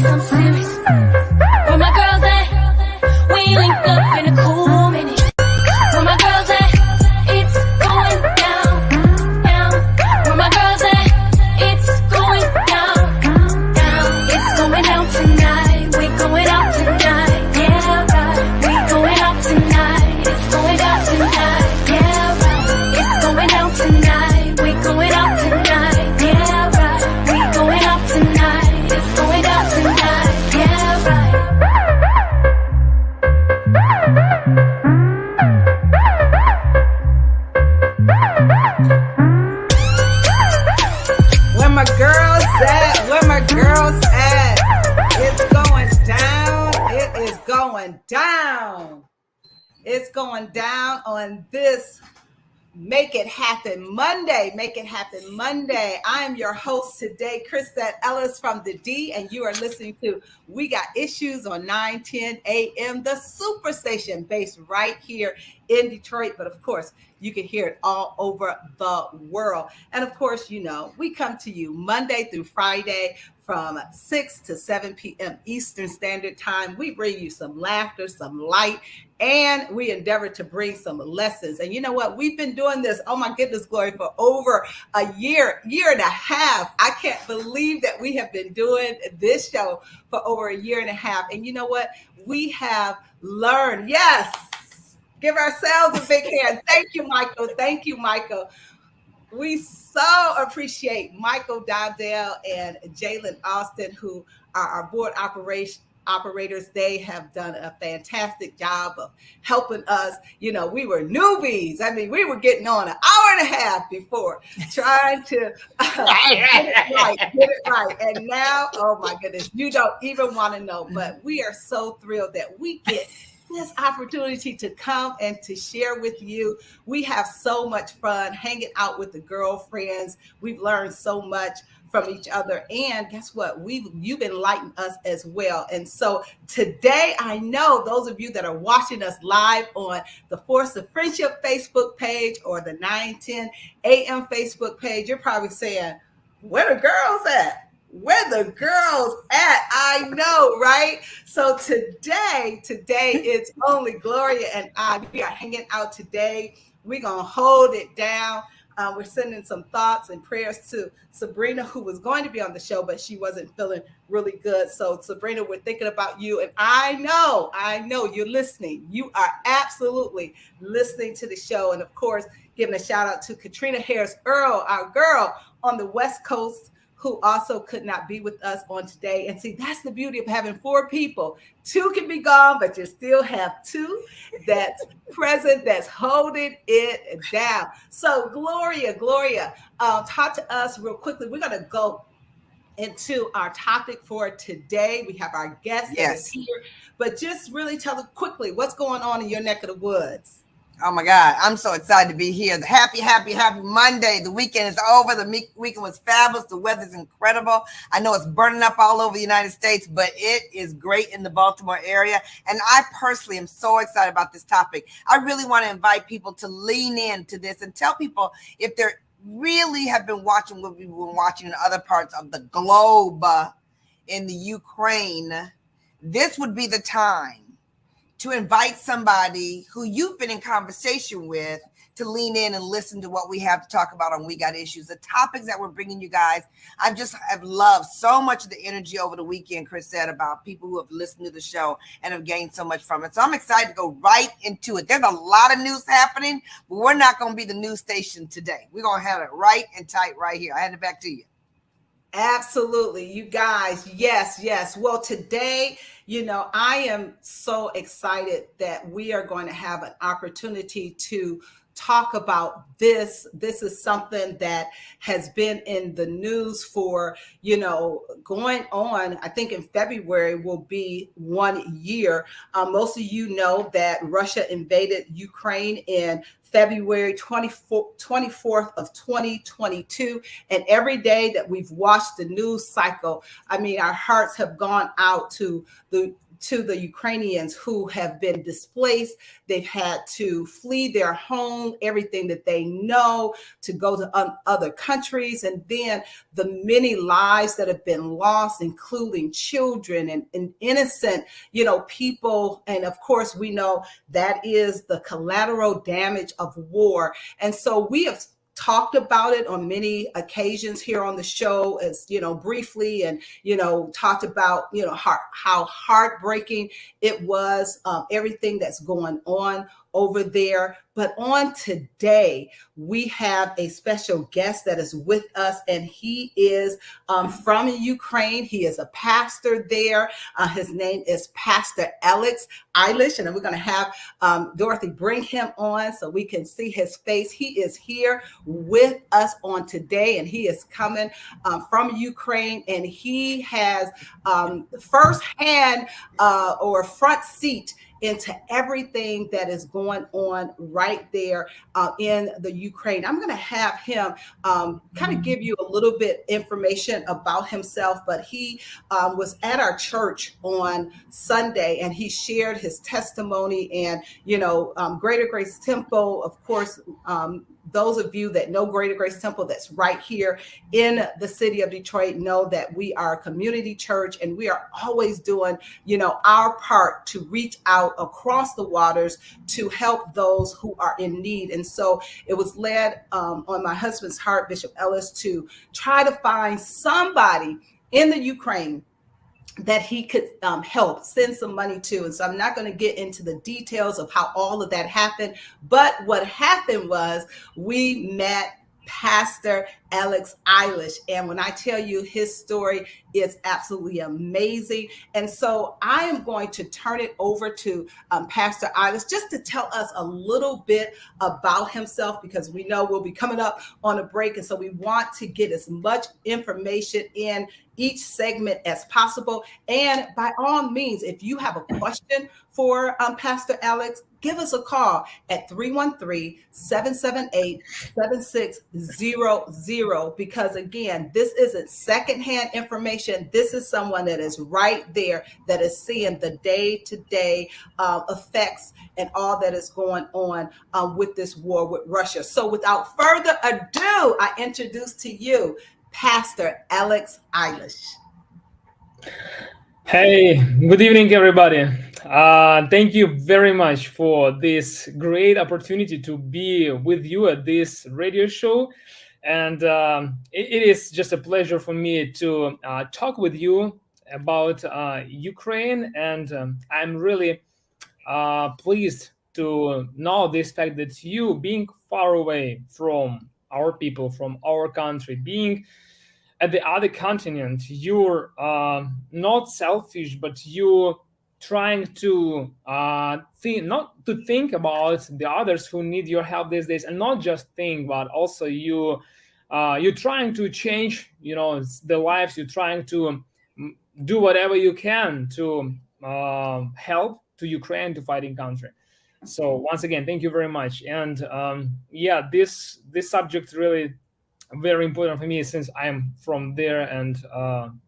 I'm serious. Where my girls at? We link up in a cool minute. Where my girls at? It's going down, down. Where my girls at? It's going down, down. It's going down tonight. We going out tonight. Yeah, right. We going out tonight. It's going down tonight. Yeah, right. It's going down tonight. We going out tonight. Yeah, right. We going out tonight. It's going down tonight. Yeah, right. Where my girls at? Where my girls at? It's going down. It is going down. It's going down on this Make It Happen Monday. Make It Happen Monday. I am your host today, Crisette Ellis from the D, and you are listening to We Got Issues on 910 AM, the Superstation, based right here in Detroit. But of course, you can hear it all over the world. And of course, you know, we come to you Monday through Friday from 6 to 7 p.m. Eastern Standard Time. We bring you some laughter, some light, and we endeavor to bring some lessons. And you know what? We've been doing this, oh my goodness, Gloria, for over a year and a half. I can't believe that we have been doing this show for over a year and a half. And you know what? We have learned, yes, give ourselves a big hand. Thank you, Michael. Thank you, Michael. We so appreciate Michael Dowdell and Jalen Austin, who are our board operators. They have done a fantastic job of helping us. You know, we were newbies. I mean, we were getting on an hour and a half before trying to get it right. And now, oh my goodness, you don't even want to know. But we are so thrilled that we get this opportunity to come and to share with you. We have so much fun hanging out with the girlfriends. We've learned so much from each other, and guess what? You've enlightened us as well. And so today, I know those of you that are watching us live on the Force of Friendship Facebook page or the 910 AM Facebook page, you're probably saying, where the girls at? Where the girls at? I know, right? So today it's only Gloria and I. We are hanging out today. We're going to hold it down. We're sending some thoughts and prayers to Sabrina, who was going to be on the show, but she wasn't feeling really good. So Sabrina, we're thinking about you. And I know you're listening. You are absolutely listening to the show. And of course, giving a shout out to Caterina Harris Earl, our girl on the West Coast, who also could not be with us on today. And see, that's the beauty of having four people. Two can be gone, but you still have two that's present, that's holding it down. So Gloria, talk to us real quickly. We're going to go into our topic for today. We have our guest that is here, but just really tell us quickly what's going on in your neck of the woods. Oh my God, I'm so excited to be here. Happy Monday. The weekend is over. The weekend was fabulous. The weather's incredible. I know it's burning up all over the United States, but it is great in the Baltimore area. And I personally am so excited about this topic. I really want to invite people to lean into this and tell people if they really have been watching what we've been watching in other parts of the globe in the Ukraine, this would be the time to invite somebody who you've been in conversation with to lean in and listen to what we have to talk about on We Got Issues. The topics that we're bringing you guys, have loved so much of the energy over the weekend, Chris said, about people who have listened to the show and have gained so much from it. So I'm excited to go right into it. There's a lot of news happening, but we're not going to be the news station today. We're going to have it right and tight right here. I hand it back to you. Absolutely. You guys. Yes. Well, today, I am so excited that we are going to have an opportunity to talk about this. This is something that has been in the news for, going on. I think in February will be 1 year. Most of you know that Russia invaded Ukraine in February 24th of 2022. And every day that we've watched the news cycle, our hearts have gone out to the to the Ukrainians who have been displaced. They've had to flee their home, everything that they know, to go to other countries, and then the many lives that have been lost, including children and innocent, people. And of course, we know that is the collateral damage of war. And so we have talked about it on many occasions here on the show, as briefly, and talked about how heartbreaking it was, everything that's going on over there. But on today, we have a special guest that is with us, and he is from Ukraine. He is a pastor there. His name is Pastor Ilash, and we're going to have Dorothy bring him on so we can see his face. He is here with us on today, and he is coming from Ukraine, and he has firsthand or front seat into everything that is going on right there in the Ukraine. I'm going to have him kind of give you a little bit information about himself, but he was at our church on Sunday, and he shared his testimony. And Greater Grace Temple, of course, those of you that know Greater Grace Temple, that's right here in the city of Detroit, know that we are a community church, and we are always doing, our part to reach out across the waters to help those who are in need. And so it was led on my husband's heart, Bishop Ellis, to try to find somebody in the Ukraine that he could help send some money to. And so I'm not going to get into the details of how all of that happened. But what happened was we met Pastor Ilash. And when I tell you, his story is absolutely amazing. And so I am going to turn it over to Pastor Ilash just to tell us a little bit about himself, because we know we'll be coming up on a break. And so we want to get as much information in each segment as possible. And by all means, if you have a question for Pastor Ilash, give us a call at 313-778-7600, because again, this isn't secondhand information. This is someone that is right there, that is seeing the day-to-day effects and all that is going on with this war with Russia. So without further ado, I introduce to you Pastor Ilash. Hey, good evening, everybody. Thank you very much for this great opportunity to be with you at this radio show. And it is just a pleasure for me to talk with you about Ukraine. And I'm really pleased to know this fact that you, being far away from our people, from our country, being at the other continent, you're not selfish, but you trying to think about the others who need your help these days, and not just think, but also you're trying to change, the lives. You're trying to do whatever you can to help to Ukraine, to fighting country. So once again, thank you very much. And this subject really very important for me, since I'm from there, and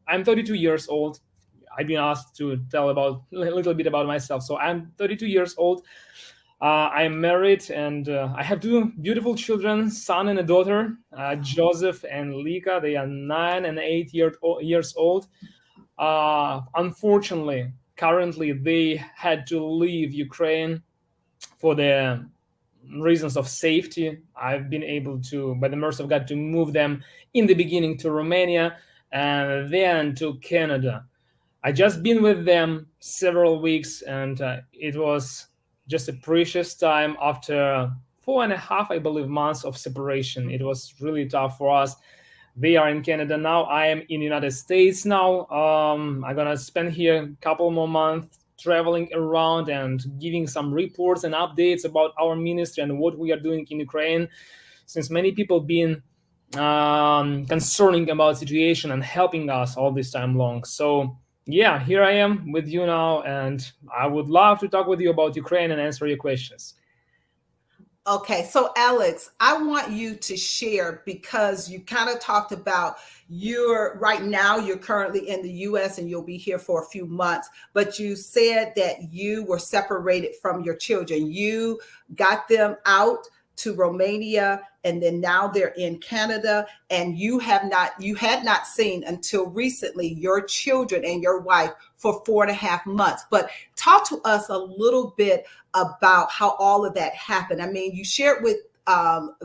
I'm 32 years old. I've been asked to tell a little bit about myself. So I'm 32 years old. I'm married, and I have two beautiful children, son and a daughter, Joseph and Lika. They are 9 and 8 years old. Unfortunately, currently they had to leave Ukraine for the reasons of safety. I've been able to, by the mercy of God, to move them in the beginning to Romania and then to Canada. I just been with them several weeks, and it was just a precious time after 4.5, I believe, months of separation. It was really tough for us. They are in Canada now. I am in the United States now. I'm gonna spend here a couple more months traveling around and giving some reports and updates about our ministry and what we are doing in Ukraine, since many people been concerning about situation and helping us all this time long. So yeah, here I am with you now, and I would love to talk with you about Ukraine and answer your questions. Okay, so Alex, I want you to share because you kind of talked about right now you're currently in the US and you'll be here for a few months, but you said that you were separated from your children. You got them out to Romania and then now they're in Canada, and you had not seen until recently your children and your wife for 4.5 months. But talk to us a little bit about how all of that happened. I mean, you shared with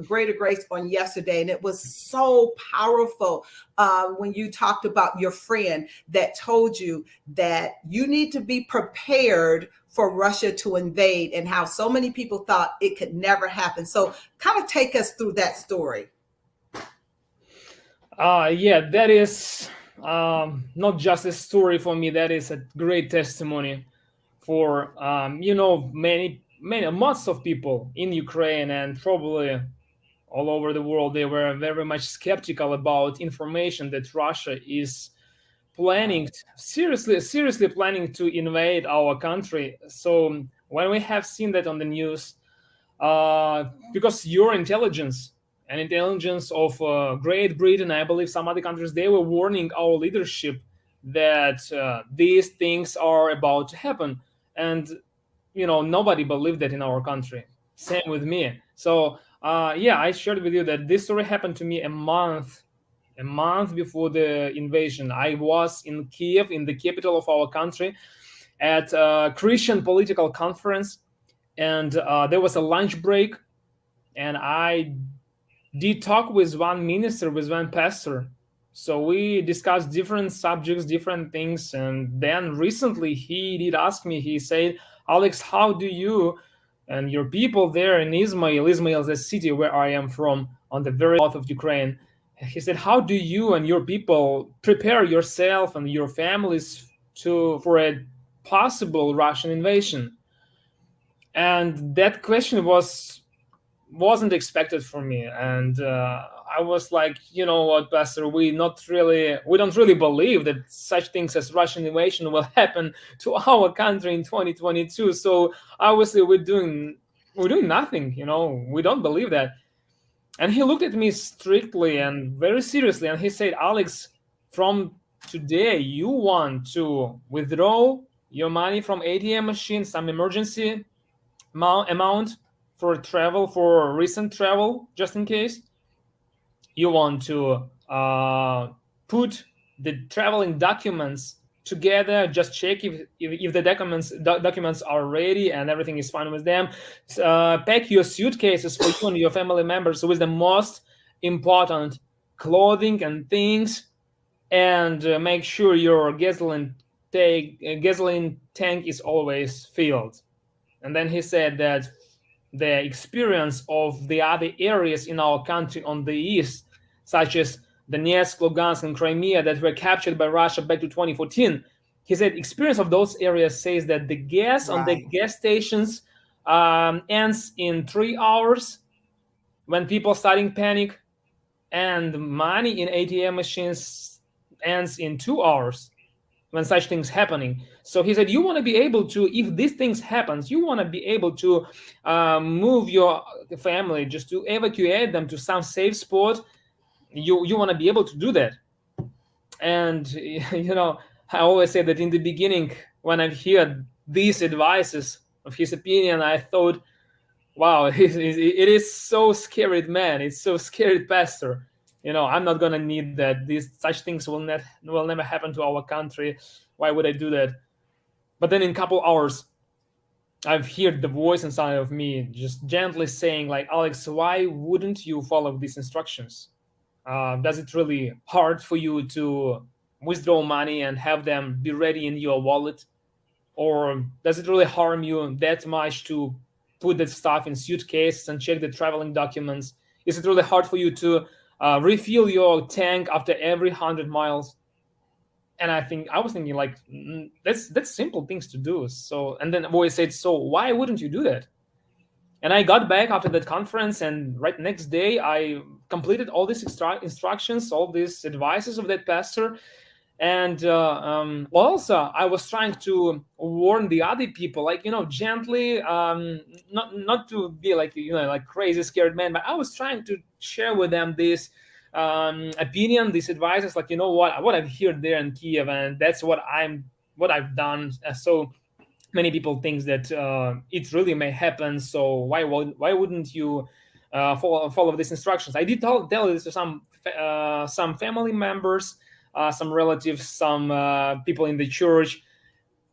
Greater Grace on yesterday, and it was so powerful when you talked about your friend that told you that you need to be prepared for Russia to invade, and how so many people thought it could never happen. So kind of take us through that story. Yeah, that is not just a story for me. That is a great testimony for lots of people in Ukraine and probably all over the world. They were very much skeptical about information that Russia is planning, seriously planning to invade our country. So when we have seen that on the news, because your intelligence and intelligence of Great Britain, I believe some other countries, they were warning our leadership that these things are about to happen. And, nobody believed that in our country. Same with me. So, I shared with you that this story happened to me a month before the invasion. I was in Kiev, in the capital of our country, at a Christian political conference. And there was a lunch break. And I did talk with one minister, with one pastor. So we discussed different subjects, different things. And then recently he did ask me, he said, Alex, how do you and your people there in Izmail is a city where I am from, on the very north of Ukraine. He said, how do you and your people prepare yourself and your families for a possible Russian invasion? And that question wasn't expected for me. And I was like, you know what, Pastor, we don't really believe that such things as Russian invasion will happen to our country in 2022. So obviously we're doing nothing, we don't believe that. And he looked at me strictly and very seriously, and he said, Alex, from today, you want to withdraw your money from ATM machine, some emergency amount for travel, for recent travel, just in case. You want to put the traveling documents together, just check if the documents are ready and everything is fine with them. Pack your suitcases for you and your family members with the most important clothing and things, and make sure your gasoline tank is always filled. And then he said that the experience of the other areas in our country on the east, such as Donetsk, Lugansk, and Crimea, that were captured by Russia back to 2014. He said experience of those areas says that the gas on the gas stations ends in 3 hours when people starting panic, and money in ATM machines ends in 2 hours when such things happening. So he said, you want to be able to, if these things happens, you want to be able to move your family, just to evacuate them to some safe spot. You want to be able to do that. And, I always say that in the beginning, when I heard these advices of his opinion, I thought, wow, it is so scary, man. It's so scary, pastor. I'm not going to need that. Such things will never happen to our country. Why would I do that? But then in a couple hours, I've heard the voice inside of me just gently saying, like, Alex, why wouldn't you follow these instructions? Does it really hard for you to withdraw money and have them be ready in your wallet? Or does it really harm you that much to put that stuff in suitcases and check the traveling documents? Is it really hard for you to refill your tank after every 100 miles? And I was thinking, like, that's simple things to do. So, and then the voice said, so why wouldn't you do that? And I got back after that conference, and right next day, I completed all these instructions, all these advices of that pastor. And also I was trying to warn the other people, like, gently, not to be like, like crazy scared man, but I was trying to share with them this opinion, these advices, like, what I've heard there in Kiev, and that's what I've done. So many people think that it really may happen, so why wouldn't you follow these instructions? I did tell this to some family members, some relatives, some people in the church,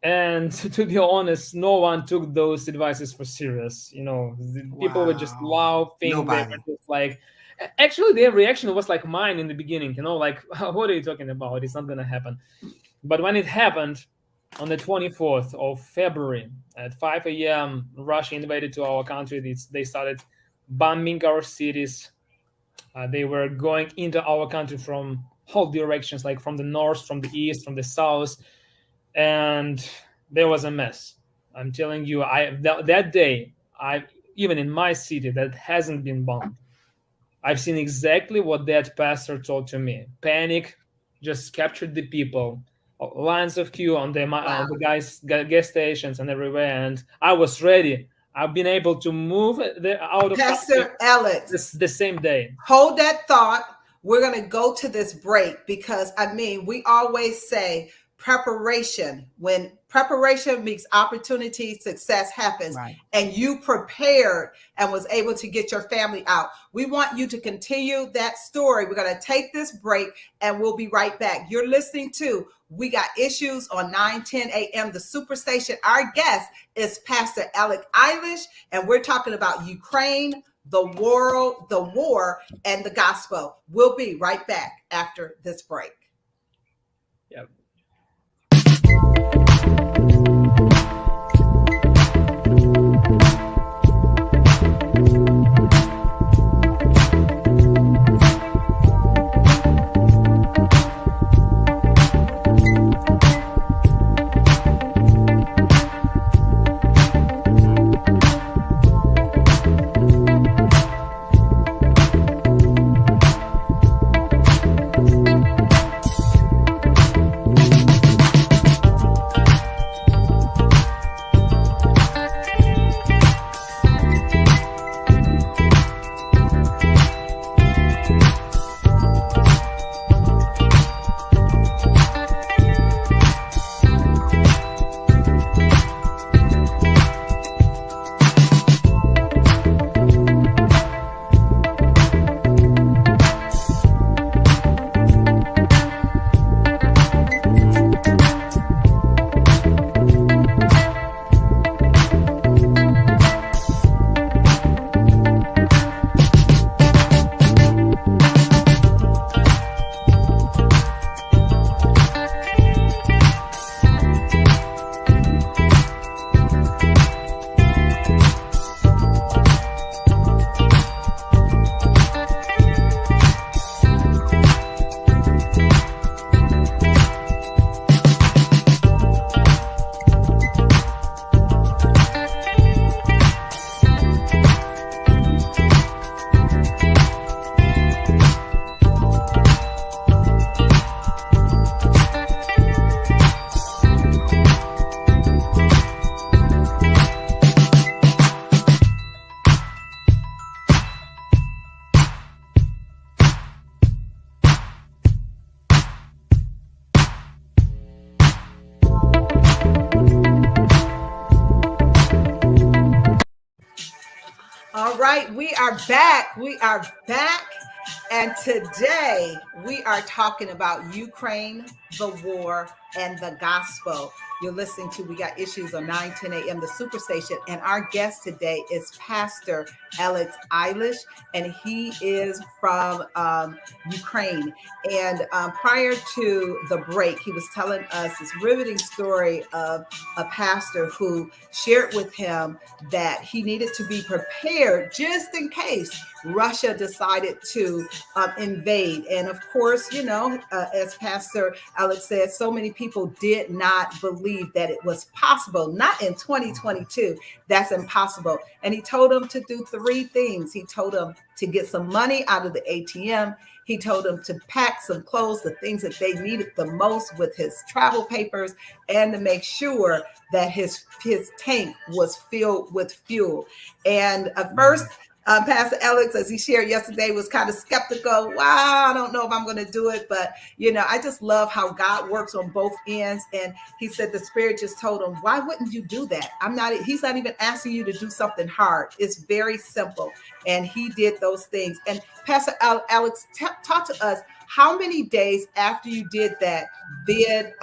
and to be honest, no one took those advices for serious. The people were just laughing. Nobody. They were just like, actually their reaction was like mine in the beginning, like, what are you talking about? It's not gonna happen. But when it happened on the 24th of February at 5 a.m., Russia invaded to our country. They started bombing our cities. They were going into our country from all directions, like from the north, from the east, from the south, and there was a mess. I'm telling you, that day, even in my city that hasn't been bombed, I've seen exactly what that pastor told to me. Panic just captured the people. Lines of queue on the gas stations and everywhere, and I was ready. I've been able to move out of Pastor Ellis, the same day. Hold that thought. We're going to go to this break because, we always say preparation. When preparation meets opportunity, success happens. Right. And you prepared and was able to get your family out. We want you to continue that story. We're going to take this break and we'll be right back. You're listening to We Got Issues on 9:10 a.m. The Superstation. Our guest is Pastor Oleksandr Ilash, and we're talking about Ukraine, the war, and the gospel. We'll be right back after this break. Yep. All right, we are back. We are back. And today we are talking about Ukraine, the war, and the gospel. You're listening to We Got Issues on 9:10 a.m. The Superstation. And our guest today is Pastor Oleksandr Ilash, and he is from Ukraine. And prior to the break, he was telling us this riveting story of a pastor who shared with him that he needed to be prepared just in case Russia decided to invade. And of course, as Pastor Alex said, so many people did not believe that it was possible. Not in 2022. That's impossible. And he told them to do three things. He told them to get some money out of the ATM. He told them to pack some clothes, the things that they needed the most with his travel papers, and to make sure that his tank was filled with fuel. And at first, Pastor Alex, as he shared yesterday, was kind of skeptical. Wow, I don't know if I'm going to do it. But, I just love how God works on both ends. And he said the Spirit just told him, why wouldn't you do that? He's not even asking you to do something hard. It's very simple. And he did those things. And Pastor Alex, talk to us, how many days after you did that did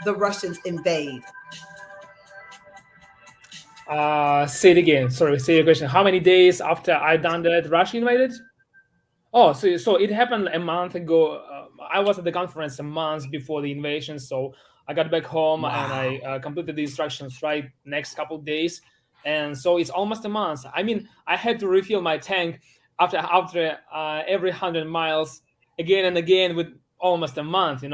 the Russians invade? Say it again. Sorry, say your question. How many days after I done that, Russia invaded? Oh, so it happened a month ago. I was at the conference a month before the invasion, so I got back home and I completed the instructions right next couple of days, and so it's almost a month. I mean, I had to refill my tank after every 100 miles again and again with almost a month, and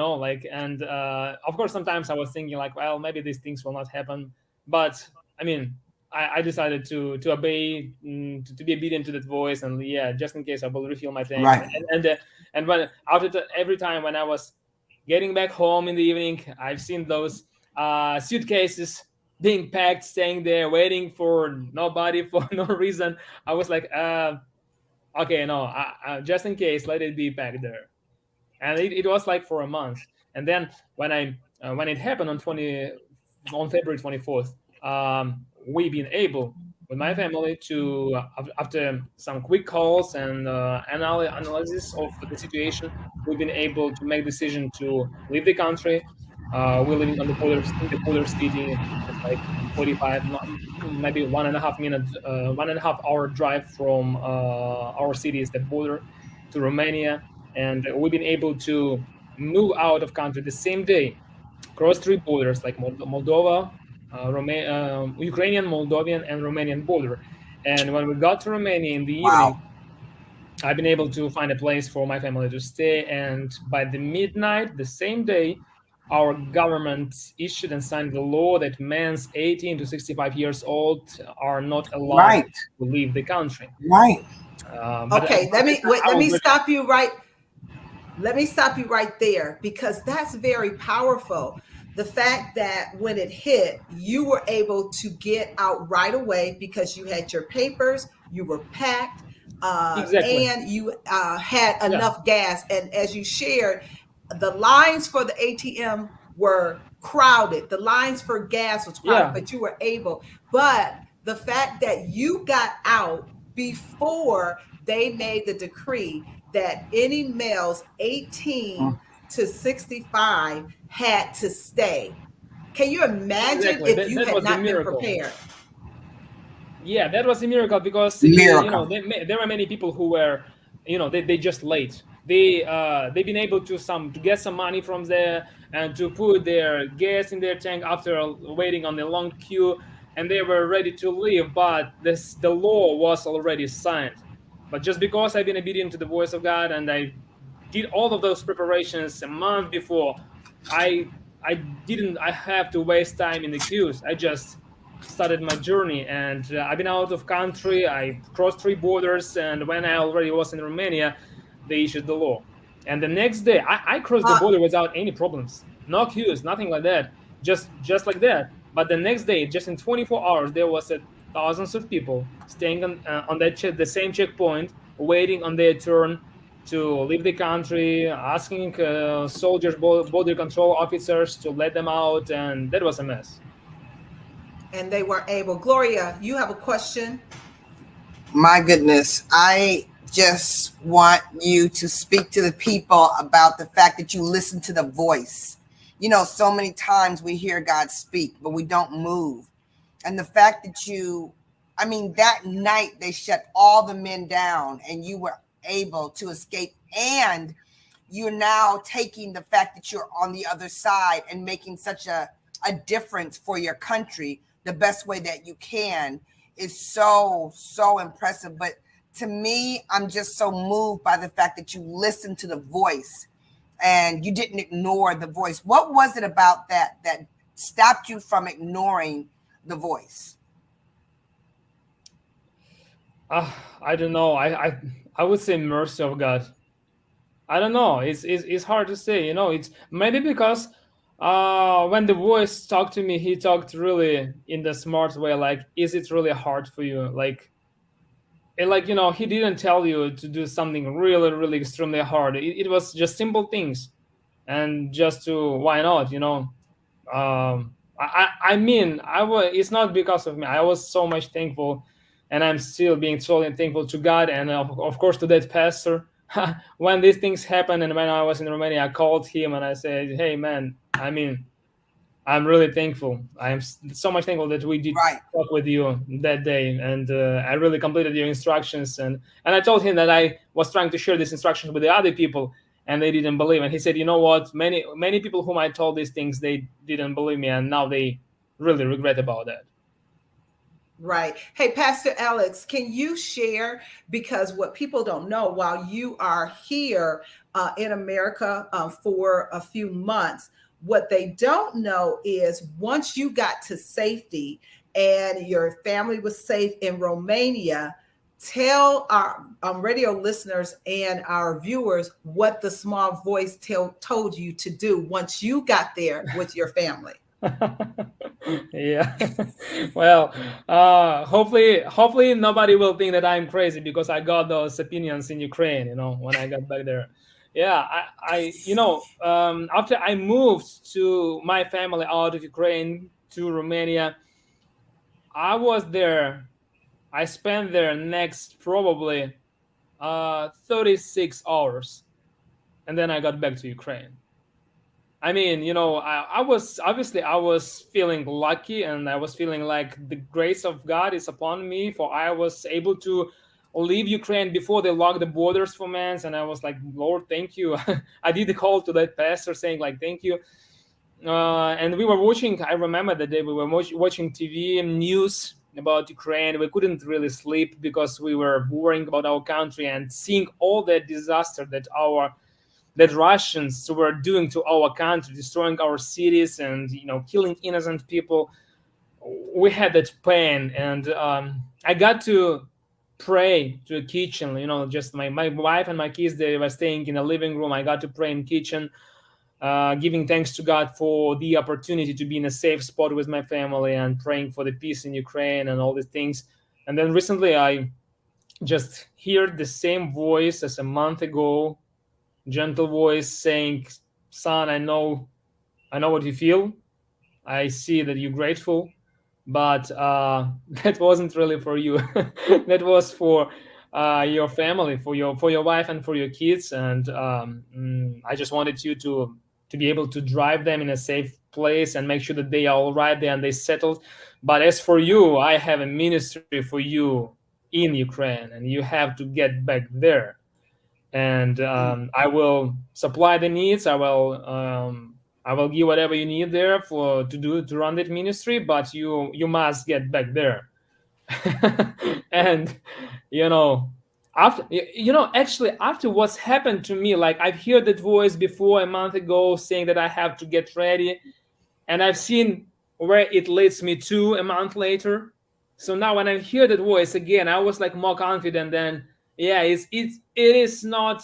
of course sometimes I was thinking like, well, maybe these things will not happen, but I mean, I decided to obey, to be obedient to that voice, and just in case I will refill my tank. Right. And when every time when I was getting back home in the evening, I've seen those suitcases being packed, staying there, waiting for nobody for no reason. I was like, okay, no, I, just in case, let it be packed there. And it was like for a month. And then when it happened on February 24th. We've been able with my family to, after some quick calls and analysis of the situation, we've been able to make decision to leave the country. We're living on the border, in the border city. It's like 45, maybe 1.5 hour drive from our city is the border to Romania, and we've been able to move out of country the same day, cross 3 borders like Moldova, Ukrainian, Moldovan, and Romanian border. And when we got to Romania in the evening, I've been able to find a place for my family to stay. And by the midnight, the same day, our government issued and signed the law that men 18 to 65 years old are not allowed to leave the country. Right. Okay, let me stop you right. Let me stop you right there, because that's very powerful. The fact that when it hit, you were able to get out right away because you had your papers, you were packed, Exactly. and you had enough gas. And as you shared, the lines for the ATM were crowded. The lines for gas was crowded, but you were able. But the fact that you got out before they made the decree that any males 18 to 65 had to stay. Can you imagine if you had not been prepared? Yeah, that was a miracle, because there were many people who were, they just late. They've been able to get some money from there and to put their gas in their tank after waiting on the long queue, and they were ready to leave. But the law was already signed. But just because I've been obedient to the voice of God and I did all of those preparations a month before, I have to waste time in the queues. I just started my journey, and I've been out of country. I crossed 3 borders, and when I already was in Romania, they issued the law. And the next day, I crossed the border without any problems, no queues, nothing like that, just like that. But the next day, just in 24 hours, there was thousands of people staying on the same checkpoint, waiting on their turn to leave the country, asking soldiers, border control officers to let them out, and that was a mess. And they weren't able. Gloria, you have a question? My goodness, I just want you to speak to the people about the fact that you listen to the voice. So many times we hear God speak, but we don't move. And the fact that that night they shut all the men down and you were able to escape, and you're now taking the fact that you're on the other side and making such a difference for your country the best way that you can is so, so impressive. But to me, I'm just so moved by the fact that you listened to the voice and you didn't ignore the voice. What was it about that stopped you from ignoring the voice? I don't know. I would say mercy of God. I don't know. It's hard to say. It's maybe because when the voice talked to me, he talked really in the smart way. Like, is it really hard for you? Like he didn't tell you to do something really, really extremely hard. It was just simple things, and just to why not? I mean, I was. It's not because of me. I was so much thankful, and I'm still being totally thankful to God, and of course to that pastor. When these things happened, and when I was in Romania, I called him and I said, "Hey, man, I mean, I'm really thankful. I am so much thankful that we did Right. talk with you that day, and I really completed your instructions." And I told him that I was trying to share these instructions with the other people, and they didn't believe. And he said, "You know what? Many people whom I told these things, they didn't believe me, and now they really regret about that." Right. Hey, Pastor Alex, can you share, because what people don't know, while you are here in America for a few months, what they don't know is once you got to safety and your family was safe in Romania, tell our radio listeners and our viewers what the small voice told you to do once you got there with your family. Yeah. Well, hopefully nobody will think that I'm crazy because I got those opinions in Ukraine, when I got back there. Yeah, after I moved to my family out of Ukraine to Romania, I was there. I spent there next probably 36 hours, and then I got back to Ukraine. I mean, I was feeling lucky, and I was feeling like the grace of God is upon me, for I was able to leave Ukraine before they locked the borders for months. And I was like, Lord, thank you. I did call to that pastor saying like, thank you. And we were watching, I remember the day we were watching TV news about Ukraine. We couldn't really sleep because we were worrying about our country and seeing all that disaster that Russians were doing to our country, destroying our cities and killing innocent people. We had that pain, and I got to pray to the kitchen. Just my wife and my kids, they were staying in the living room. I got to pray in the kitchen, giving thanks to God for the opportunity to be in a safe spot with my family and praying for the peace in Ukraine and all these things. And then recently I just heard the same voice as a month ago, gentle voice saying, "Son, I know what you feel. I see that you're grateful, but that wasn't really for you. That was for your family, for your wife and for your kids. And I just wanted you to be able to drive them in a safe place and make sure that they are all right there and they settled. But as for you, I have a ministry for you in Ukraine, and you have to get back there. And I will supply the needs. I will give whatever you need there to run that ministry. But you must get back there." And after what's happened to me, like I've heard that voice before a month ago saying that I have to get ready, and I've seen where it leads me to a month later. So now when I hear that voice again, I was like more confident than. Yeah, it is not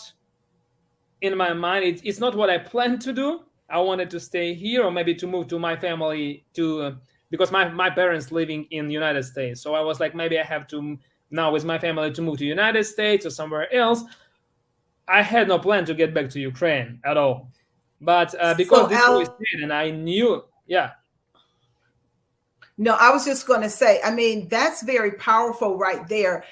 in my mind. It's not what I planned to do. I wanted to stay here, or maybe to move to my family because my parents living in the United States. So I was like, maybe I have to now with my family to move to the United States or somewhere else. I had no plan to get back to Ukraine at all. But because this voice did, and I knew, yeah. No, I was just going to say, I mean, that's very powerful right there.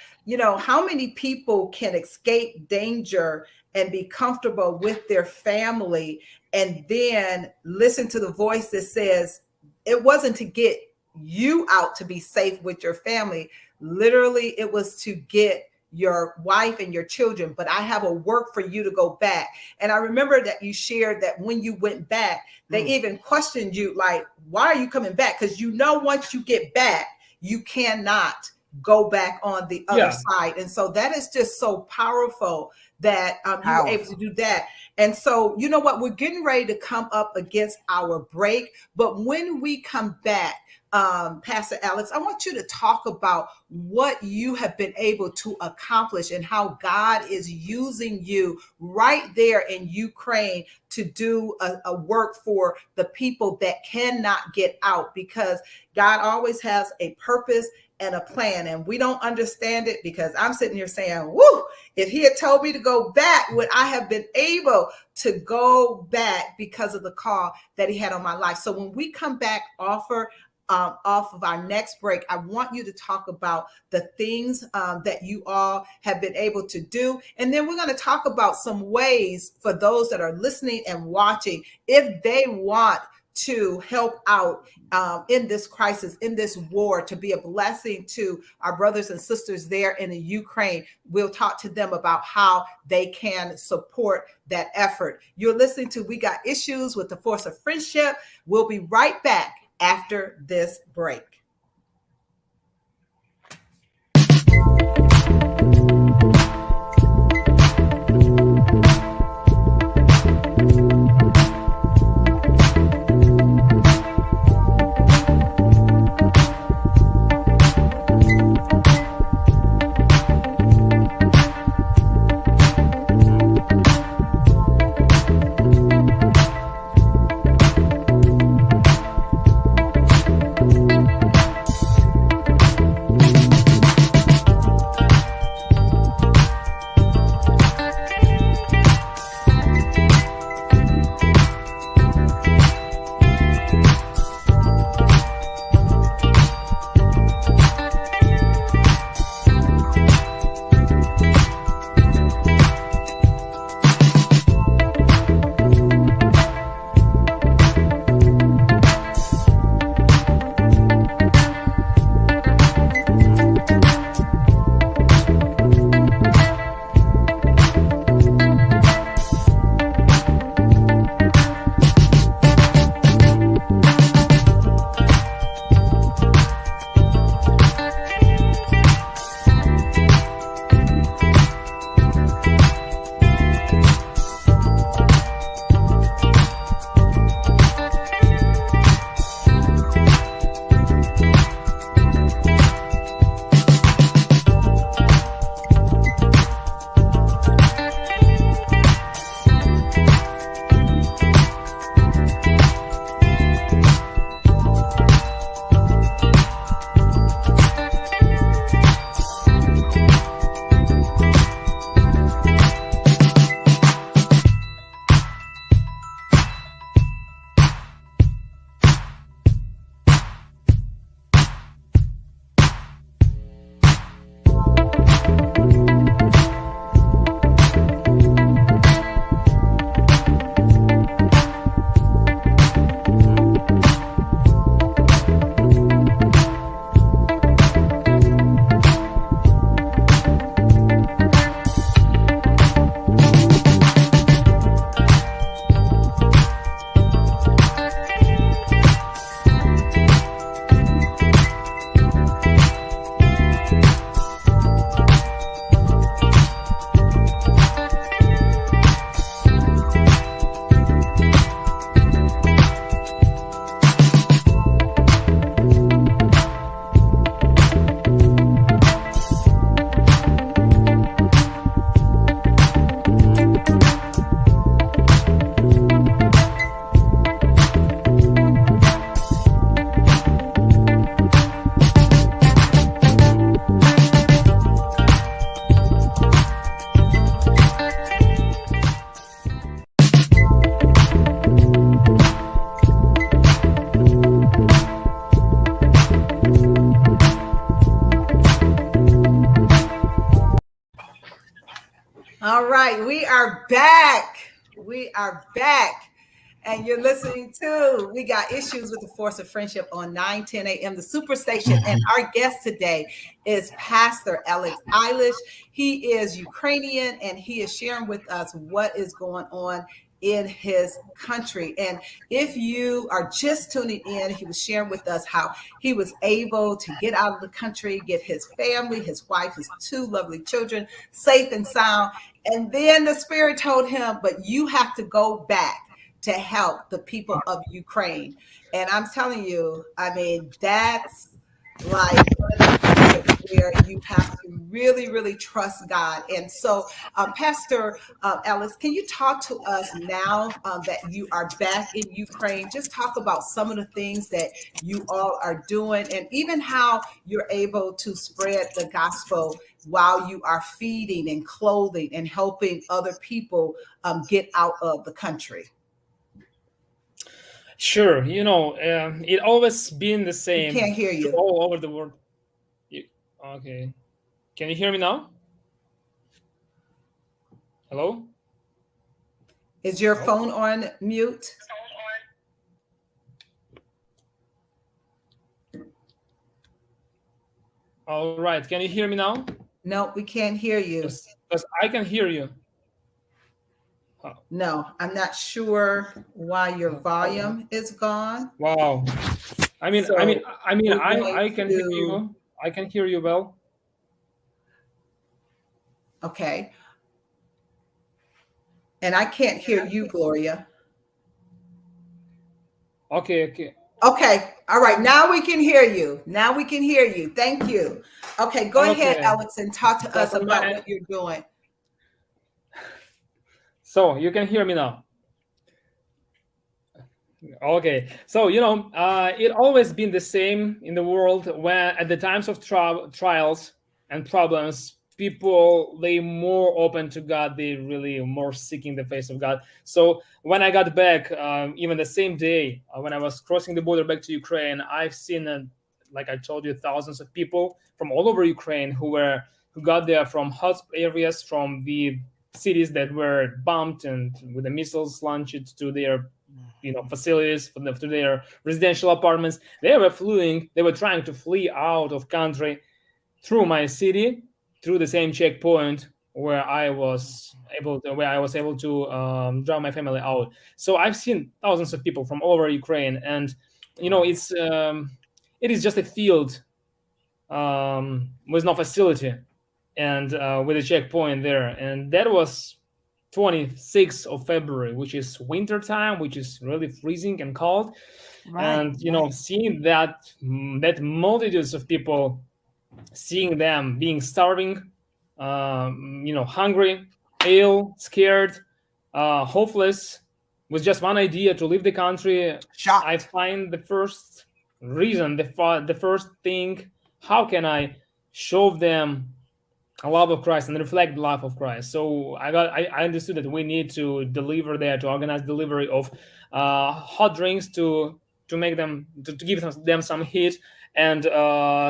How many people can escape danger and be comfortable with their family and then listen to the voice that says it wasn't to get you out to be safe with your family. Literally, it was to get your wife and your children, but I have a work for you to go back. And I remember that you shared that when you went back, they even questioned you, like, why are you coming back? Because once you get back, you cannot go back on the other side. And so that is just so powerful that you were able to do that. And so, you know what, we're getting ready to come up against our break. But when we come back, Pastor Alex, I want you to talk about what you have been able to accomplish and how God is using you right there in Ukraine to do a work for the people that cannot get out, because God always has a purpose and a plan, and we don't understand it, because I'm sitting here saying, woo, if he had told me to go back, would I have been able to go back because of the call that he had on my life? So when we come back off of our next break, I want you to talk about the things that you all have been able to do. And then we're going to talk about some ways for those that are listening and watching, if they want to help out in this crisis, in this war, to be a blessing to our brothers and sisters there in the Ukraine. We'll talk to them about how they can support that effort. You're listening to We Got Issues with the Force of Friendship. We'll be right back after this break. All right, we are back. We are back. And you're listening to We Got Issues with the Force of Friendship on 9:10 a.m. the Superstation. And our guest today is Pastor Oleksandr Ilash. He is Ukrainian, and he is sharing with us what is going on in his country. And if you are just tuning in, he was sharing with us how he was able to get out of the country, get his family, his wife, his 2 lovely children safe and sound. And then the Spirit told him, but you have to go back to help the people of Ukraine. And I'm telling you, I mean, that's like one of the things where you have to really, really trust God. And so, Pastor Ellis, can you talk to us now that you are back in Ukraine? Just talk about some of the things that you all are doing, and even how you're able to spread the gospel while you are feeding and clothing and helping other people get out of the country. Sure, it always been the same. Can't hear you. All over the world. Okay, can you hear me now? Hello? Is your phone on mute? All right, can you hear me now? No, we can't hear you. Because I can hear you. No, I'm not sure why your volume is gone. Wow. I can hear to- you. I can hear you well. Okay. And I can't hear you, Gloria. Okay. Okay. All right. Now we can hear you. Thank you. Okay. Go ahead, Okay. Alex, and talk to us from about my- what you're doing. So you can hear me now. Okay. So, it always been the same in the world when at the times of trials and problems, people, they more open to God. They really more seeking the face of God. So when I got back, even the same day, when I was crossing the border back to Ukraine, I've seen, like I told you, thousands of people from all over Ukraine who got there from hot areas, from the cities that were bombed and with the missiles launched to their facilities, to their residential apartments. They were trying to flee out of country through my city, through the same checkpoint where I was able to draw my family out. So I've seen thousands of people from all over Ukraine, and it is just a field with no facility and with a checkpoint there. And that was 26th of February, which is winter time, which is really freezing and cold. And seeing that multitudes of people, seeing them being starving, hungry, ill, scared, hopeless, with just one idea to leave the country. Shocked. I find the first reason, the first thing, how can I show them a love of Christ and reflect the love of Christ? So I understood that we need to to organize delivery of hot drinks to make them, to give them some heat, and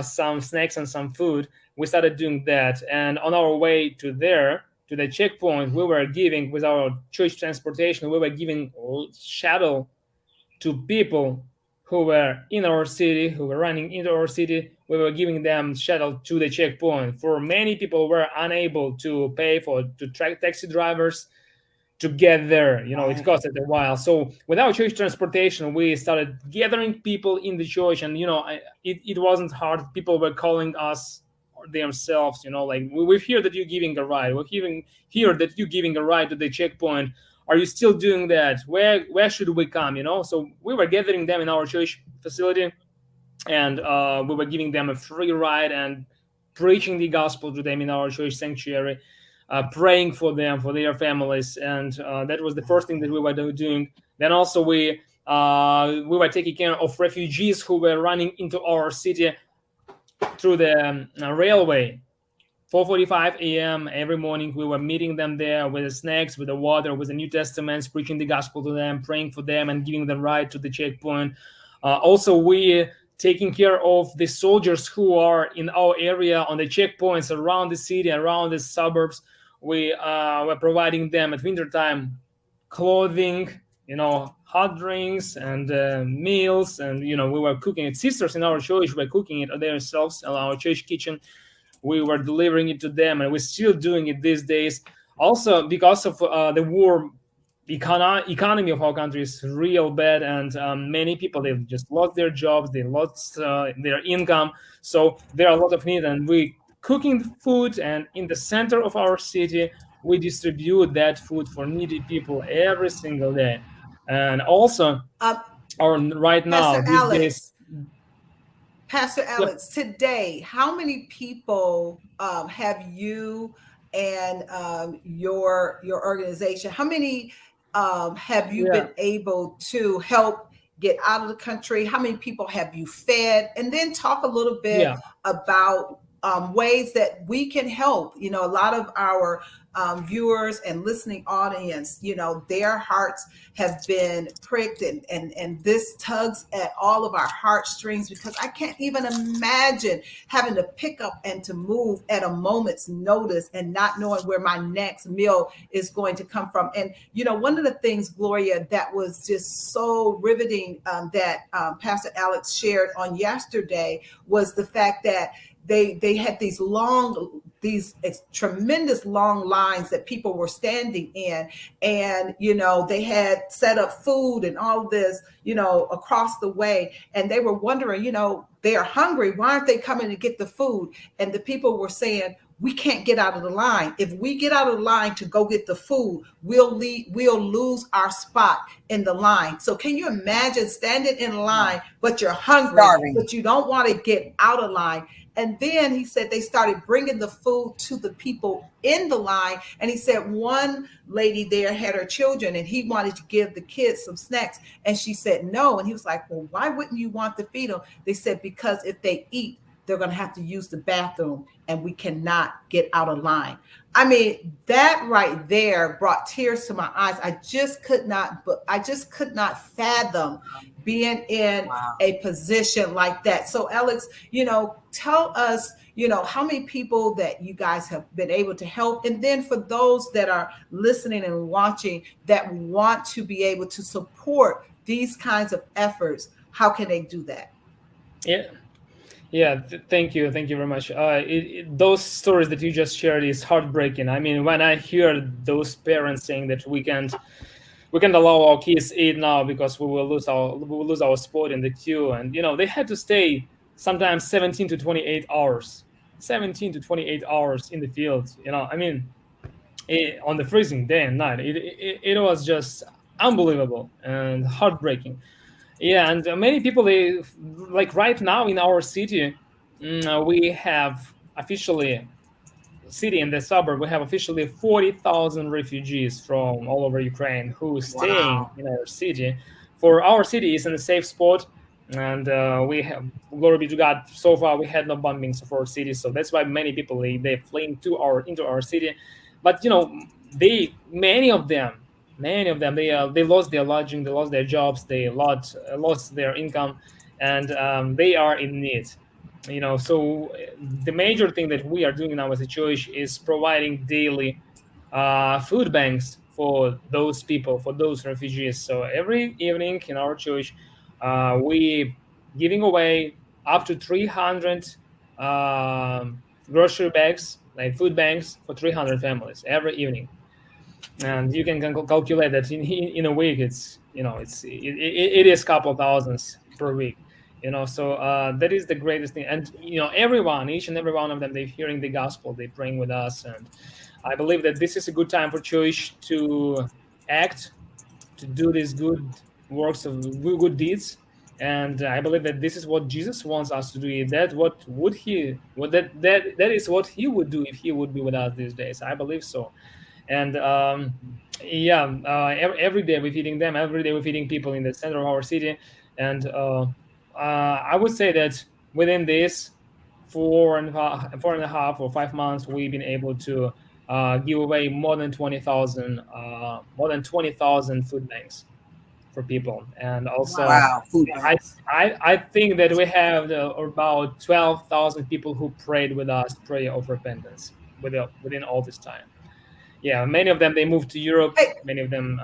some snacks and some food. We started doing that, and on our way to the checkpoint, we were giving, with our church transportation, we were giving shuttle to people who were in our city, who were running into our city. We were giving them shuttle to the checkpoint. For many people were unable to pay to taxi drivers to get there. It costed a while. So without church transportation, we started gathering people in the church, and it wasn't hard. People were calling us themselves, like, we hear that you're giving a ride. We're hear that you're giving a ride to the checkpoint. Are you still doing that? Where should we come? So we were gathering them in our church facility, and we were giving them a free ride and preaching the gospel to them in our church sanctuary, praying for them, for their families. And that was the first thing that we were doing. Then also we were taking care of refugees who were running into our city through the railway. 4:45 a.m. every morning, we were meeting them there with the snacks, with the water, with the New Testaments, preaching the gospel to them, praying for them, and giving them ride to the checkpoint. Also, we taking care of the soldiers who are in our area on the checkpoints around the city, around the suburbs. We were providing them at wintertime clothing, hot drinks and meals, and we were cooking it. Sisters in our church were cooking it themselves in our church kitchen. We were delivering it to them, and we're still doing it these days. Also, because of the war economy of our country is real bad, and many people, they've just lost their jobs, they lost their income. So there are a lot of need, and we cooking food, and in the center of our city we distribute that food for needy people every single day. And also, Um, or right now Pastor these days. Alex, Pastor Yep. Alex, today, how many people have you and your organization? How many have you Yeah. been able to help get out of the country? How many people have you fed? And then talk a little bit Yeah. about ways that we can help. You know, a lot of our viewers and listening audience, you know, their hearts have been pricked, and this tugs at all of our heartstrings, because I can't even imagine having to pick up and to move at a moment's notice and not knowing where my next meal is going to come from. And, you know, one of the things, Gloria, that was just so riveting that Pastor Alex shared on yesterday was the fact that they had these tremendous long lines that people were standing in, and you know, they had set up food and all this, you know, across the way, and they were wondering, you know, they are hungry, why aren't they coming to get the food? And the people were saying, we can't get out of the line. If we get out of the line to go get the food, we'll lose our spot in the line. So can you imagine standing in line, but you're hungry, Starving. but you don't want to get out of line? And then he said they started bringing the food to the people in the line. And he said one lady there had her children and he wanted to give the kids some snacks. And she said no. And he was like, well, why wouldn't you want to feed them? They said, because if they eat, they're going to have to use the bathroom and we cannot get out of line. I mean, that right there brought tears to my eyes. I just could not fathom being in a position like that. So Alex, you know, tell us, you know, how many people that you guys have been able to help. And then for those that are listening and watching that want to be able to support these kinds of efforts, how can they do that? Yeah, thank you very much. Those stories that you just shared is heartbreaking. I mean, when I hear those parents saying that we can't allow our kids eat now because we will lose our spot in the queue, and you know, they had to stay sometimes 17 to 28 hours in the field. You know, I mean, on the freezing day and night, it was just unbelievable and heartbreaking. Yeah, and many people, they like right now in our city, we have officially city in the suburb. We have officially 40,000 refugees from all over Ukraine who are staying in our city. For our city is in a safe spot, and we have, glory be to God, so far we had no bombings of our city. So that's why many people they fleeing into our city. But you know, many of them they lost their lodging, they lost their jobs, they lost their income, and they are in need. You know, so the major thing that we are doing now as a church is providing daily food banks for those people, for those refugees. So every evening in our church, we giving away up to 300 grocery bags, like food banks, for 300 families every evening. And you can calculate that in a week, it's, you know, it is a couple thousands per week. You know, so that is the greatest thing. And you know, each and every one of them, they're hearing the gospel, they're praying with us, and I believe that this is a good time for church to act, to do these good works of good deeds. And I believe that this is what Jesus wants us to do. That is what he would do if he would be with us these days. I believe so. And every day we're feeding them. Every day we're feeding people in the center of our city. And I would say that within this 4.5 or 5 months, we've been able to give away more than 20,000 food banks for people. And also, I think that we have about 12,000 people who prayed with us prayer of repentance within all this time. Yeah, many of them, they moved to Europe. Many of them,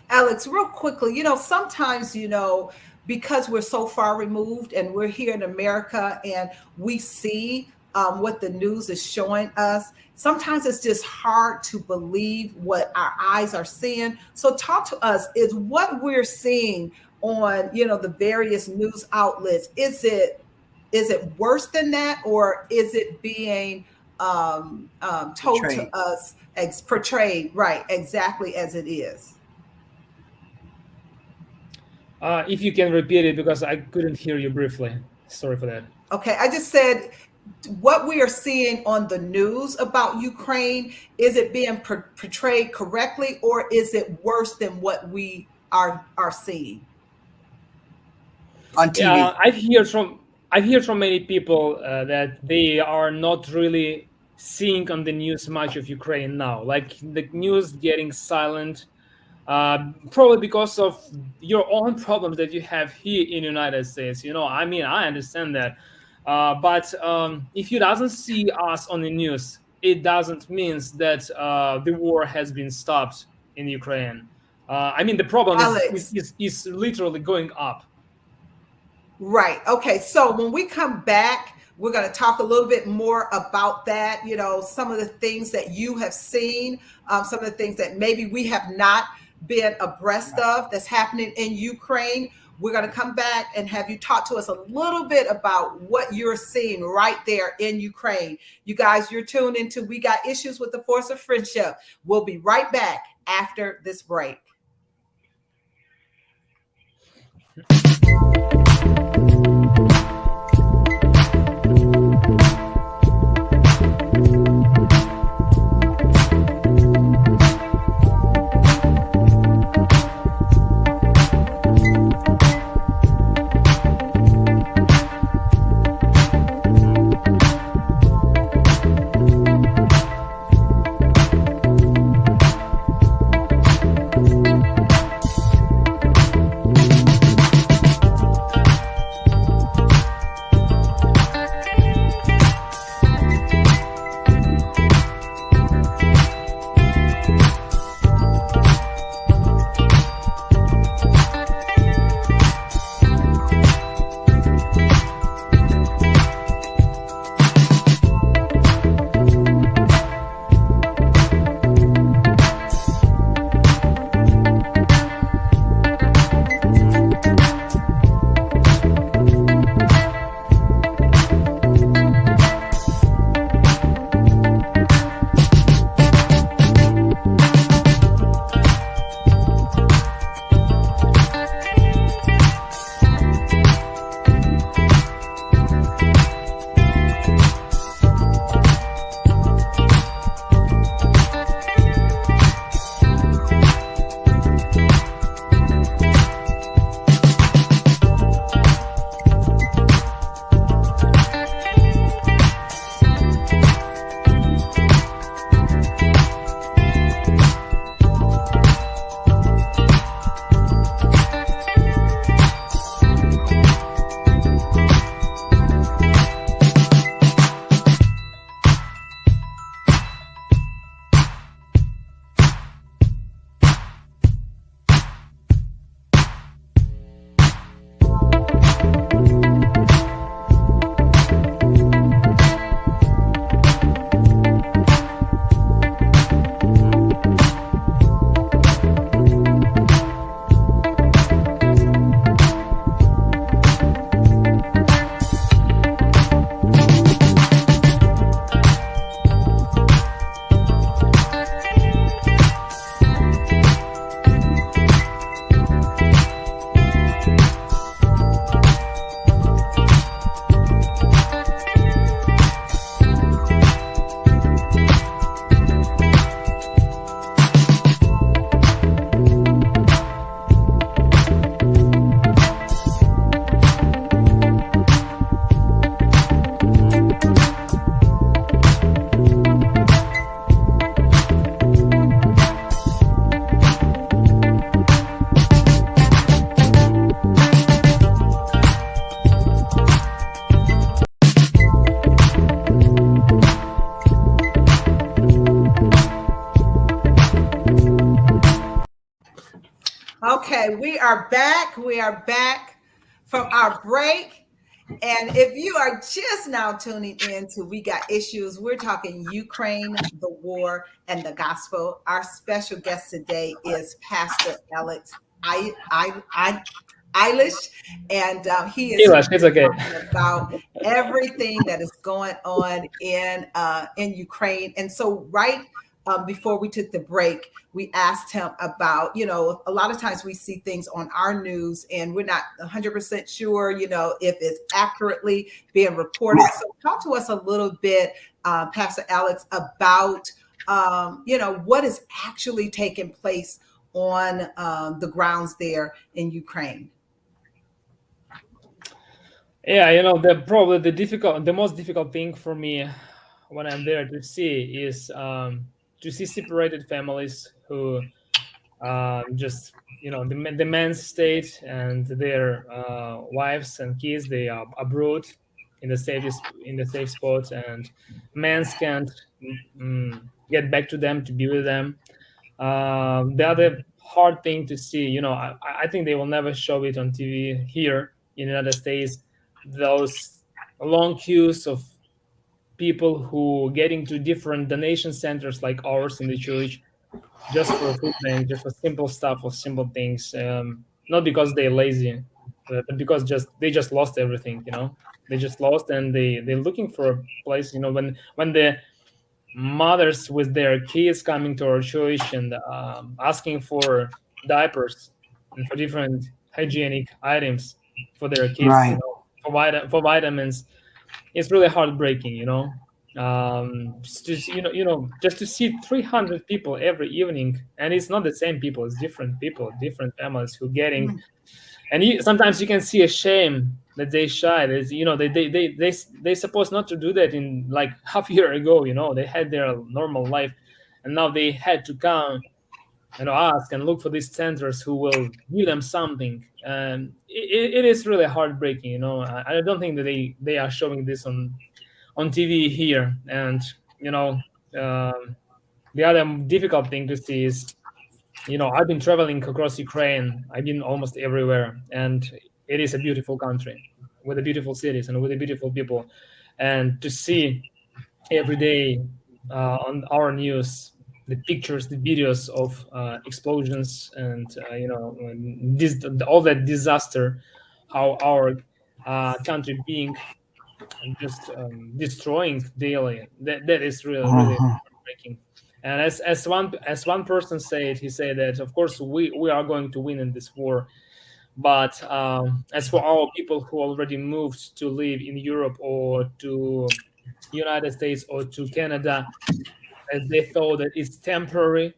Alex, real quickly, you know, sometimes, you know, because we're so far removed and we're here in America and we see what the news is showing us. Sometimes it's just hard to believe what our eyes are seeing. So talk to us, is what we're seeing on, the various news outlets, is it worse than that, or is it being told Portrayed. to us, portrayed, right, exactly as it is? If you can repeat it, because I couldn't hear you briefly. Sorry for that. Okay, I just said what we are seeing on the news about Ukraine, is it being portrayed correctly, or is it worse than what we are seeing on TV? Yeah, I've heard from many people that they are not really seeing on the news much of Ukraine now. Like the news getting silent, probably because of your own problems that you have here in the United States. I mean, I understand that. But if you doesn't see us on the news, it doesn't mean that the war has been stopped in Ukraine. I mean, the problem is literally going up. Right. Okay. So when we come back, we're going to talk a little bit more about that. Some of the things that you have seen, some of the things that maybe we have not been abreast of that's happening in Ukraine. We're going to come back and have you talk to us a little bit about what you're seeing right there in Ukraine. You guys, you're tuned into We Got Issues with the Force of Friendship. We'll be right back after this break. Okay, we are back. We are back from our break. And if you are just now tuning in to We Got Issues, we're talking Ukraine, the war, and the gospel. Our special guest today is Pastor Eilish, and he is Ilash, it's okay. talking about everything that is going on in Ukraine. And so, right before we took the break, we asked him about, a lot of times we see things on our news and we're not 100% sure, if it's accurately being reported. So talk to us a little bit, Pastor Alex, about, what is actually taking place on the grounds there in Ukraine. Yeah, the most difficult thing for me when I'm there to see is to see separated families who just the men's state and their wives and kids, they are abroad in the safe spots, and men's can't get back to them to be with them. The other hard thing to see, I think they will never show it on TV here in the United States, those long queues of people who get into different donation centers like ours in the church just for food bank, just for simple stuff or simple things. Not because they're lazy, but because they just lost everything. They just lost, and they're looking for a place. When the mothers with their kids coming to our church and asking for diapers and for different hygienic items for their kids, Right. For vitamins, it's really heartbreaking. Just to see 300 people every evening, and it's not the same people, it's different people, different families who getting, and sometimes you can see a shame that they shy. They supposed not to do that in like half a year ago. They had their normal life, and now they had to come and ask and look for these centers who will give them something. And it is really heartbreaking. I don't think that they are showing this on TV here. And the other difficult thing to see is, I've been traveling across Ukraine. I've been almost everywhere, and it is a beautiful country with the beautiful cities and with the beautiful people. And to see every day on our news the pictures, the videos of explosions and all that disaster, how our country being just destroying daily, that is really heartbreaking. And as one person said, he said that of course we are going to win in this war, but as for our people who already moved to live in Europe or to United States or to Canada, as they thought that it's temporary,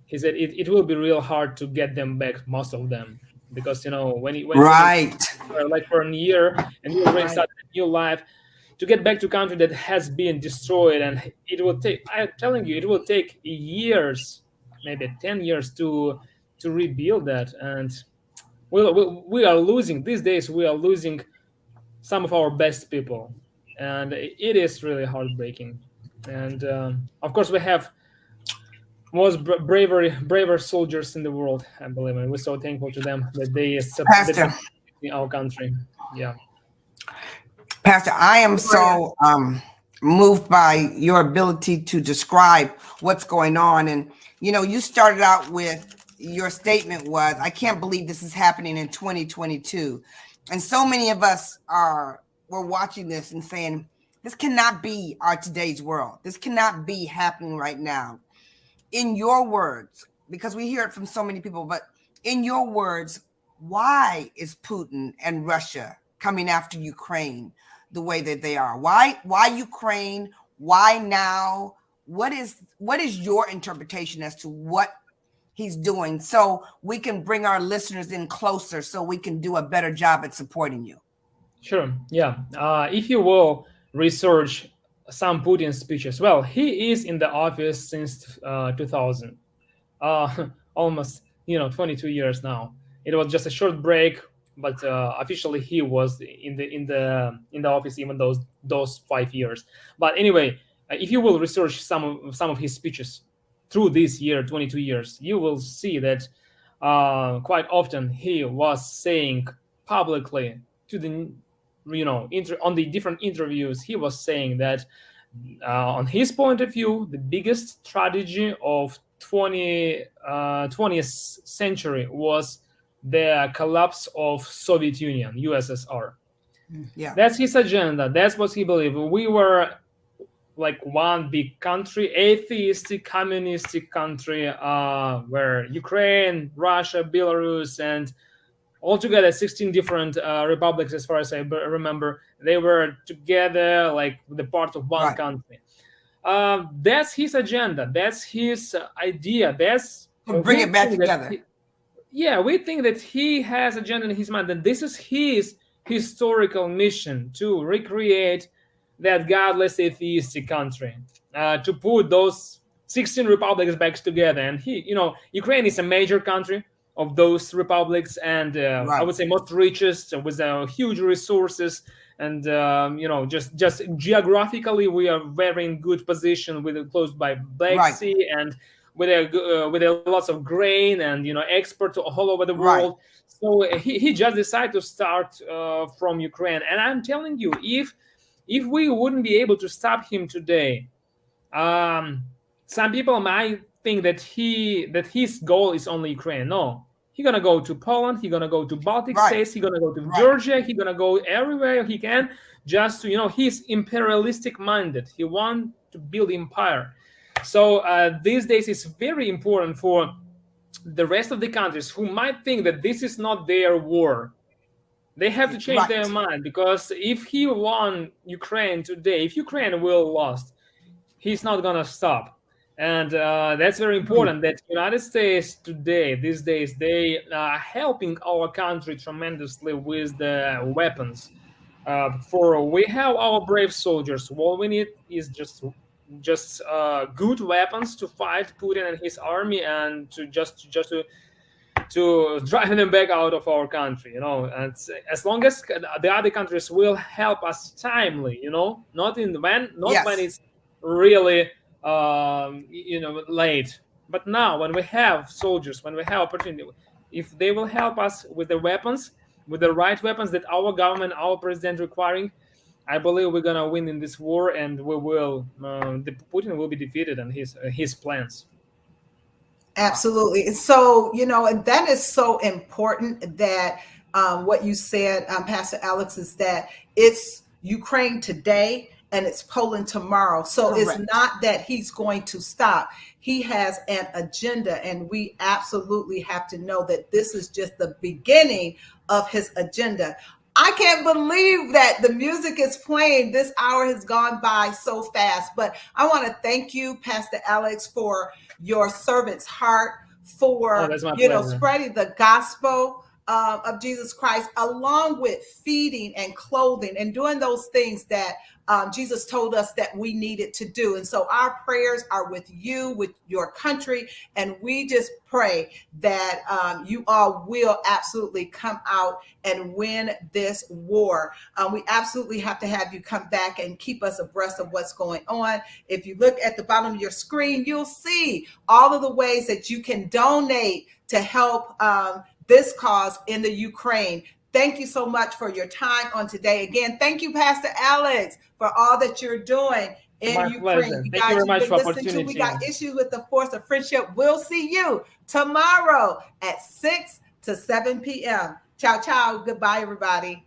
he said it will be real hard to get them back, most of them, because when Right. like for a year and you already start a new life, to get back to a country that has been destroyed, and it will take, I'm telling you, it will take years, maybe 10 years to rebuild that. And we are losing these days, we are losing some of our best people, and it is really heartbreaking. And of course we have most braver soldiers in the world, I believe, and we're so thankful to them that they support our country. Yeah. Pastor, I am so moved by your ability to describe what's going on. And, you started out with your statement was, I can't believe this is happening in 2022. And so many of us we're watching this and saying, this cannot be our today's world. This cannot be happening right now. In your words, because we hear it from so many people, but in your words, why is Putin and Russia coming after Ukraine the way that they are? Why Ukraine? Why now? What is your interpretation as to what he's doing, so we can bring our listeners in closer, so we can do a better job at supporting you? Sure. Yeah. If you will research some Putin speeches, well, he is in the office since 2000, almost 22 years now. It was just a short break, but officially he was in the office even those 5 years. But anyway, if you will research some of his speeches through this year, 22 years, you will see that quite often he was saying publicly to the on the different interviews, he was saying that on his point of view, the biggest tragedy of 20th century was the collapse of Soviet Union, USSR. Yeah. That's his agenda. That's what he believed. We were like one big country, atheistic, communistic country, where Ukraine, Russia, Belarus, and altogether 16 different republics, as far as I remember, they were together like the part of one country. That's his agenda. That's his idea. That's to bring it back together. We think that he has agenda in his mind, and this is his historical mission to recreate that godless atheistic country, to put those 16 republics back together. And Ukraine is a major country of those republics, and I would say most richest, with huge resources, and just geographically we are very in good position, with close by Black Sea, and with lots of grain, and export all over the world. So he just decided to start from Ukraine, and I'm telling you, if we wouldn't be able to stop him today, some people might think that his goal is only Ukraine. No, he's gonna go to Poland, he's gonna go to Baltic states, he's gonna go to Georgia, he's gonna go everywhere he can, just to he's imperialistic minded. He wants to build empire. So these days it's very important for the rest of the countries who might think that this is not their war. They have to change their mind, because if he won Ukraine today, if Ukraine will lost, he's not gonna stop. And that's very important, that United States today, these days, they are helping our country tremendously with the weapons. We have our brave soldiers. All we need is just good weapons to fight Putin and his army, and to to drive them back out of our country. And as long as the other countries will help us timely, not when it's really late, but now when we have soldiers, when we have opportunity, if they will help us with the weapons, with the right weapons that our government, our president requiring, I believe we're gonna win in this war, and we will. Putin will be defeated, and his plans. Absolutely. So and that is so important, that what you said, Pastor Alex, is that it's Ukraine today and it's Poland tomorrow. So It's not that he's going to stop. He has an agenda, and we absolutely have to know that this is just the beginning of his agenda. I can't believe that the music is playing. This hour has gone by so fast, but I want to thank you, Pastor Alex, for your servant's heart, for spreading the gospel of Jesus Christ, along with feeding and clothing and doing those things that Jesus told us that we needed to do. And so our prayers are with you, with your country, and we just pray that you all will absolutely come out and win this war. We absolutely have to have you come back and keep us abreast of what's going on. If you look at the bottom of your screen, you'll see all of the ways that you can donate to help this cause in the Ukraine. Thank you so much for your time on today. Again, thank you, Pastor Alex, for all that you're doing in Ukraine. Pleasure. Thank you very much for the opportunity. We got issues with the force of friendship. We'll see you tomorrow at 6 to 7 p.m. Ciao, ciao. Goodbye, everybody.